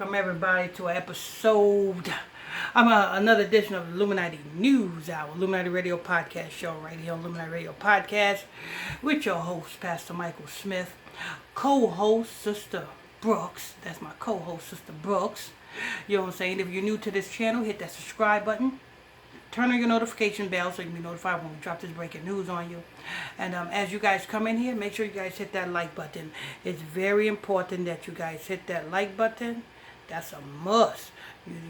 Welcome everybody to another edition of Illuminati News Hour, Illuminati Radio Podcast Show right here on Illuminati Radio Podcast with your host, Pastor Michael Smith, co-host Sister Brooks. That's my co-host, Sister Brooks. You know what I'm saying? If you're new to this channel, hit that subscribe button. Turn on your notification bell so you can be notified when we drop this breaking news on you. And as you guys come in here, make sure you guys hit that like button. It's very important that you guys hit that like button. That's a must,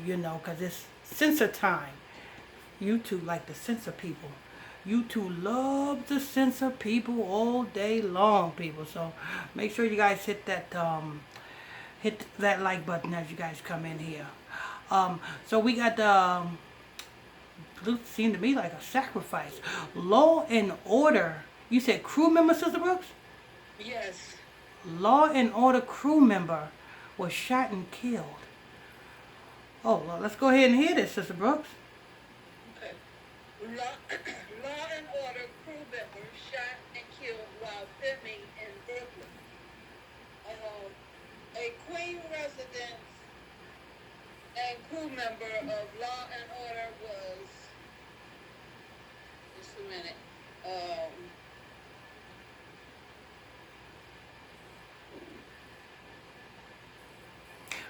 you know, because it's censor time. YouTube like to censor people. YouTube loves to censor people all day long, people. So make sure you guys hit that like button as you guys come in here. So we got looks seemed to me like a sacrifice. Law and Order. You said crew member, Sister Brooks? Yes. Law and Order crew member was shot and killed. Oh, well, let's go ahead and hear this, Sister Brooks. Okay. Law and Order crew member shot and killed while filming in Brooklyn. A Queen resident and crew member of Law and Order was, just a minute,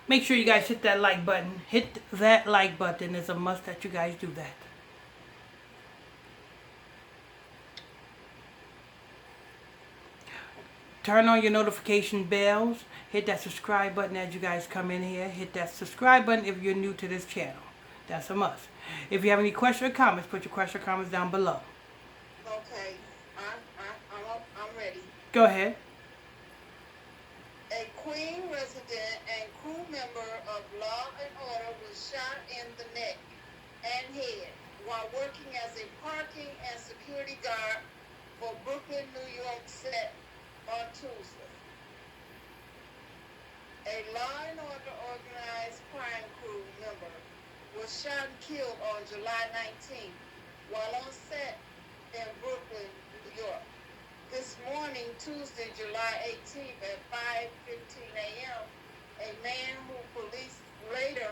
make sure you guys hit that like button. Hit that like button. It's a must that you guys do that. Turn on your notification bells. Hit that subscribe button as you guys come in here. Hit that subscribe button if you're new to this channel. That's a must. If you have any questions or comments, put your questions or comments down below. okay, I'm ready. Go ahead. A Queen resident and crew member of Law and Order was shot in the neck and head while working as a parking and security guard for Brooklyn, New York set on Tuesday. A Law and Order organized crime crew member was shot and killed on July 19th while on set in Brooklyn, New York. This morning, Tuesday, July 18th at 5:15 a.m., a man who police later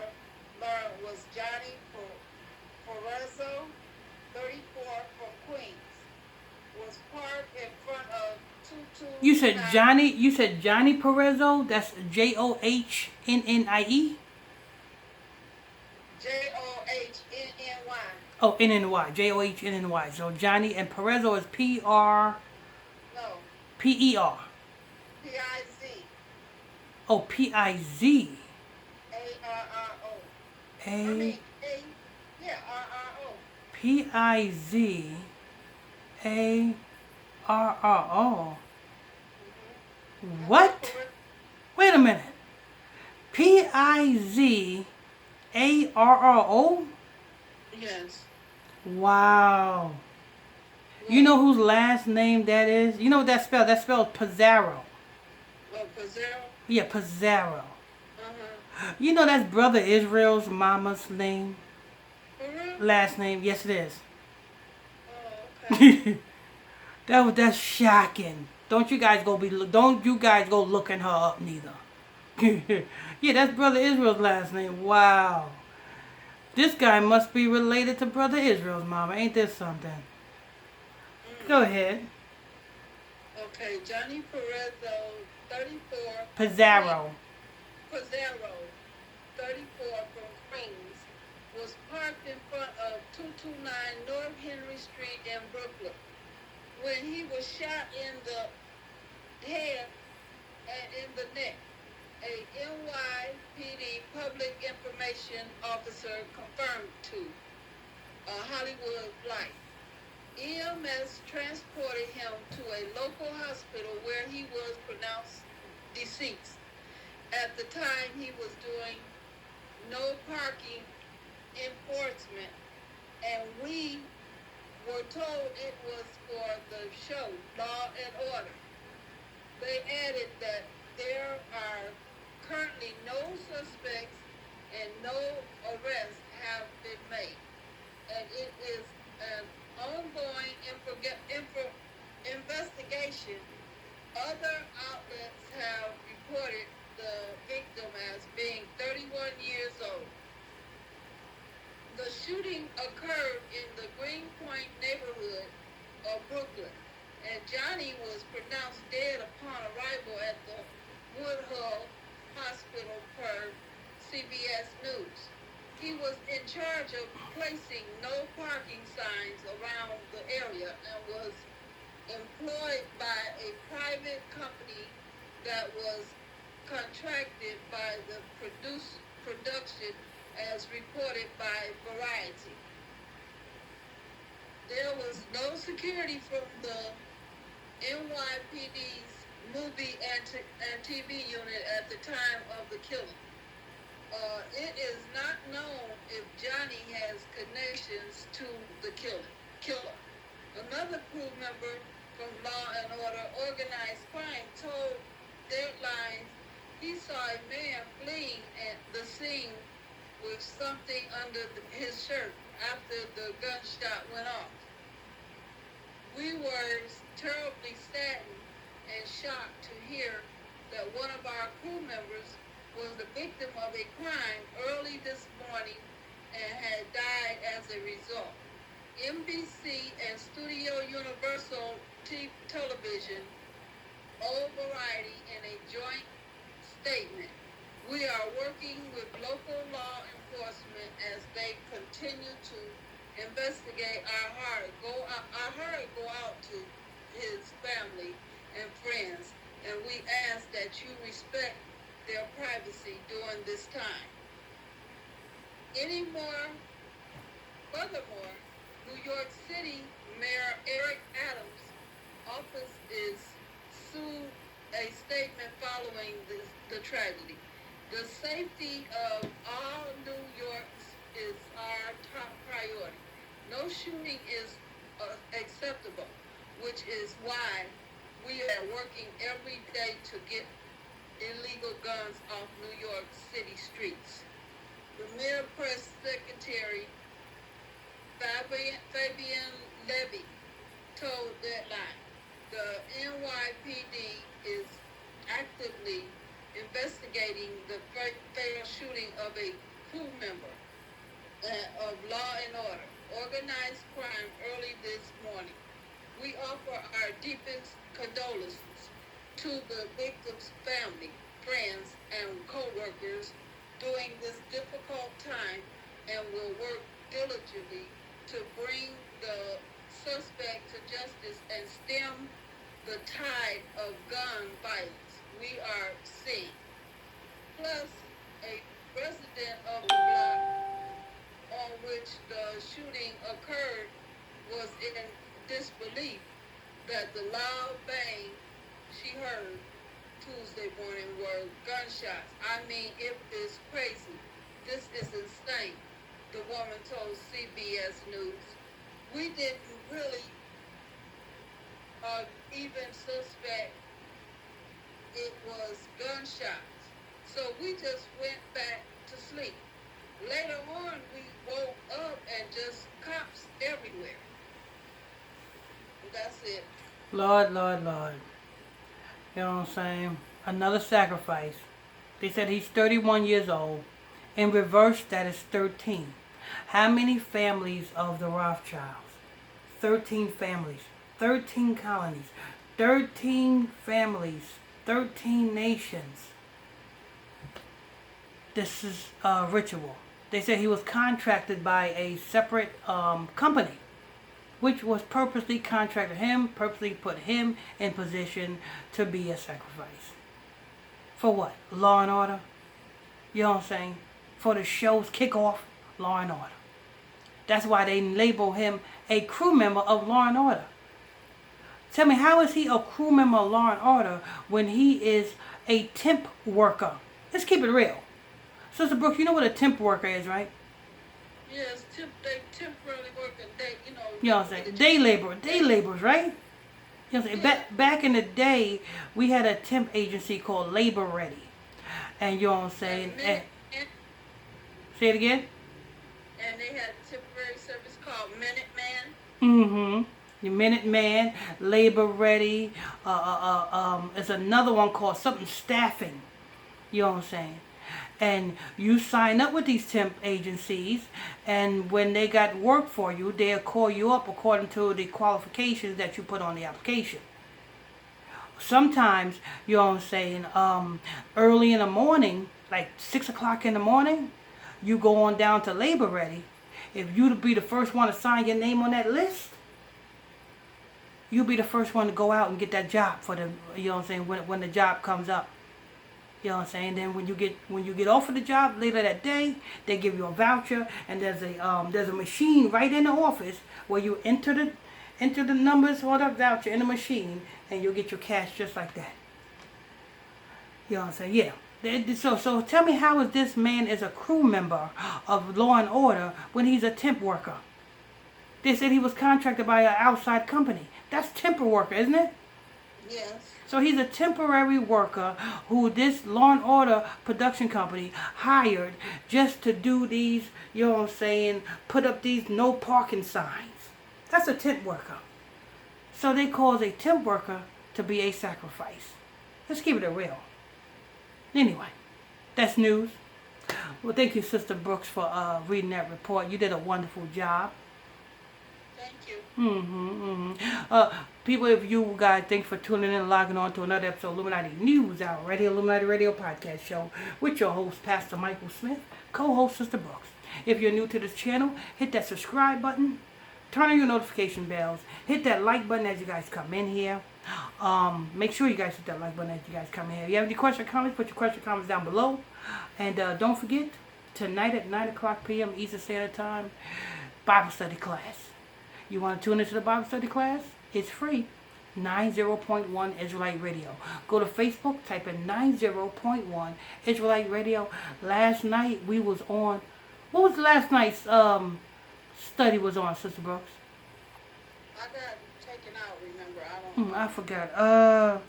learned was Johnny Pizarro, 34, from Queens, was parked in front of 229. You said Johnny Pizarro? That's Johnnnie? Johnnny. Oh, Nny. Johnnny. So Johnny and Pizarro is P-R... No. P-E-R. P-I-Z. Oh, P-I-Z. A-R-R-O. A... R-R-O. P-I-Z-A-R-R-O. What? Wait a minute. P-I-Z-A-R-R-O? Yes. Wow. You know whose last name that is? You know what that spelled? That spelled Pizarro. Oh, Pizarro? Yeah, Pizarro. Uh-huh. You know that's Brother Israel's mama's name? For real? Last name? Yes, it is. Oh, okay. That's shocking. Don't you guys go looking her up neither. Yeah, that's Brother Israel's last name. Wow. This guy must be related to Brother Israel's mama. Ain't this something? Go ahead. Okay, Johnny Pizarro, 34. Pizarro, 34, from Queens, was parked in front of 229 North Henry Street in Brooklyn when he was shot in the head and in the neck. A NYPD public information officer confirmed to Hollywood Life. EMS transported him to a local hospital where he was pronounced deceased. At the time, he was doing no parking enforcement, and we were told it was for the show, Law and Order. They added that there are currently no suspects and no arrests have been made, and it is an ongoing investigation. Other outlets have reported the victim as being 34 shooting occurred in the Greenpoint neighborhood of Brooklyn, and Johnny was pronounced dead upon arrival at the Woodhull Hospital per CBS News. He was in charge of placing no parking signs around the area and was employed by a private company that was contracted by the production as reported by Variety. There was no security from the NYPD's movie and TV unit at the time of the killing. It is not known if Johnny has connections to the killer. Another crew member from Law and Order Organized Crime told Deadline he saw a man fleeing at the scene with something under his shirt after the gunshot went off. We were terribly saddened and shocked to hear that one of our crew members was the victim of a crime early this morning and had died as a result. NBC and Studio Universal Television told Variety in a joint statement, "We are working with local law enforcement as they continue to investigate. Our heart go out to his family and friends, and we ask that you respect their privacy during this time." Furthermore, New York City Mayor Eric Adams' office is sued a statement following the tragedy. "The safety of all New Yorkers is our top priority. No shooting is acceptable, which is why we are working every day to get illegal guns off New York City streets." The mayor press secretary Fabian Levy told Deadline, "The NYPD is actively investigating the fatal shooting of a crew member of Law and Order Organized Crime early this morning. We offer our deepest condolences to the victim's family, friends, and co-workers during this difficult time and will work diligently to bring the suspect to justice and stem the tide of gun violence we are seeing." Plus, a resident of the block on which the shooting occurred was in disbelief that the loud bang she heard Tuesday morning were gunshots. "I mean, it is crazy. This is insane," the woman told CBS News. "We didn't really even suspect it was gunshots, so we just went back to sleep. Later on, we woke up and just cops everywhere." And that's it. Lord, Lord, Lord. You know what I'm saying? Another sacrifice. They said he's 31 years old. In reverse, that is 13. How many families of the Rothschilds? 13 families. 13 colonies. 13 families. 13 nations. This is a ritual. They said he was contracted by a separate company, which was purposely contracted him, purposely put him in position to be a sacrifice. For what? Law and Order? You know what I'm saying? For the show's kickoff, Law and Order. That's why they label him a crew member of Law and Order. Tell me, how is he a crew member of Law and Order when he is a temp worker? Let's keep it real. Sister Brooke, you know what a temp worker is, right? Yes, they temporarily working. You know what I'm saying? Day laborers, right? You know what I'm saying? Yeah. Back in the day, we had a temp agency called Labor Ready. And you know what I'm saying? Say it again? And they had a temporary service called Minuteman. Mm-hmm. Your Minuteman, Labor Ready. There's another one called something staffing. You know what I'm saying? And you sign up with these temp agencies, and when they got work for you, they'll call you up according to the qualifications that you put on the application. Sometimes, you know what I'm saying, early in the morning, like 6 o'clock in the morning, you go on down to Labor Ready. If you to be the first one to sign your name on that list, you'll be the first one to go out and get that job for the, you know what I'm saying, when the job comes up. You know what I'm saying? Then when you get offered the job later that day, they give you a voucher, and there's a machine right in the office where you enter the numbers for the voucher in the machine, and you'll get your cash just like that. You know what I'm saying? Yeah. So tell me, how is this man is a crew member of Law and Order when he's a temp worker? They said he was contracted by an outside company. That's temp worker, isn't it? Yes. So he's a temporary worker who this Law and Order production company hired just to do these, you know what I'm saying, put up these no parking signs. That's a temp worker. So they cause a temp worker to be a sacrifice. Let's keep it real. Anyway, that's news. Well, thank you, Sister Brooks, for reading that report. You did a wonderful job. Thank you. People, if you guys, thanks for tuning in and logging on to another episode of Illuminati News Hour, right here, Illuminati Radio Podcast Show, with your host, Pastor Michael Smith, co-host, Sister Brooks. If you're new to this channel, hit that subscribe button, turn on your notification bells, hit that like button as you guys come in here. Make sure you guys hit that like button as you guys come in here. If you have any questions or comments, put your question or comments down below. And don't forget, tonight at 9 o'clock p.m. Eastern Standard Time, Bible study class. You want to tune into the Bible study class? It's free. 90.1 Israelite Radio. Go to Facebook, type in 90.1 Israelite Radio. Last night we was on, what was last night's study was on, Sister Brooks? I got taken out, remember? I don't know. I forgot.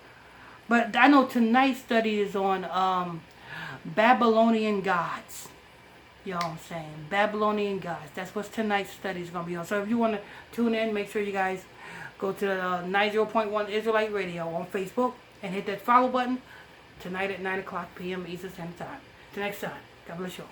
But I know tonight's study is on Babylonian gods. You know what I'm saying? Babylonian gods. That's what tonight's study is going to be on. So if you want to tune in, make sure you guys go to the 90.1 Israelite Radio on Facebook and hit that follow button tonight at 9 o'clock p.m. Eastern Standard Time. Till next time. God bless you all.